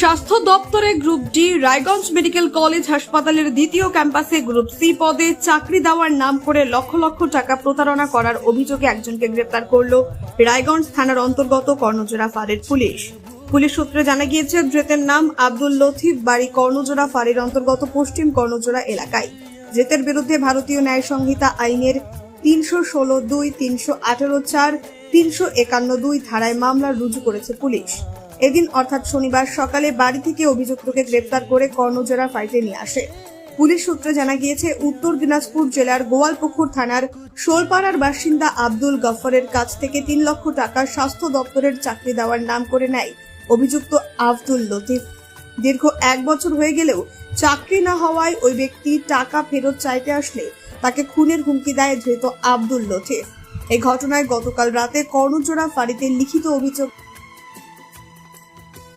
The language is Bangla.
স্বাস্থ্য দপ্তরে group D Raiganj medical college হাসপাতালের দ্বিতীয় ক্যাম্পাসে গ্রুপ সি পদে চাকরি দেওয়ার নাম করে লক্ষ লক্ষ টাকা প্রতারণা করার অভিযোগে একজনকে গ্রেপ্তার করল রায়গঞ্জ থানার অন্তর্গত কর্ণজোড়া ফাঁড়ির পুলিশ। পুলিশ সূত্রে জানা গিয়েছে, ধৃতের নাম আব্দুল লতিফ, বাড়ি কর্ণজোড়া ফাঁড়ির অন্তর্গত পশ্চিম কর্ণজোড়া এলাকায়। ধৃতের বিরুদ্ধে ভারতীয় ন্যায় সংহিতা আইনের 316(2), 318(4), 351(2) ধারায় মামলা রুজু করেছে পুলিশ। এদিন অর্থাৎ শনিবার সকালে বাড়ি থেকে অভিযুক্তকে গ্রেপ্তার করে কর্ণজোড়া ফাঁড়িতে নিয়ে আসে। পুলিশ সূত্রে জানা গিয়েছে, উত্তর দিনাজপুর জেলার গোয়ালপুকুর থানার শোলপাড়ার বাসিন্দা আব্দুল গফরের কাছ থেকে 3 লক্ষ টাকা স্বাস্থ্য দপ্তরের চাকরি দেওয়ার নাম করে নেয় অভিযুক্ত আব্দুল লতিফ। দীর্ঘ 1 বছর হয়ে গেলেও চাকরি না হওয়ায় ওই ব্যক্তি টাকা ফেরত চাইতে আসলে তাকে খুনের হুমকি দেয় ধৃত আব্দুল লতিফ। এই ঘটনায় গতকাল রাতে কর্ণজোড়া ফাঁড়িতে লিখিত অভিযোগ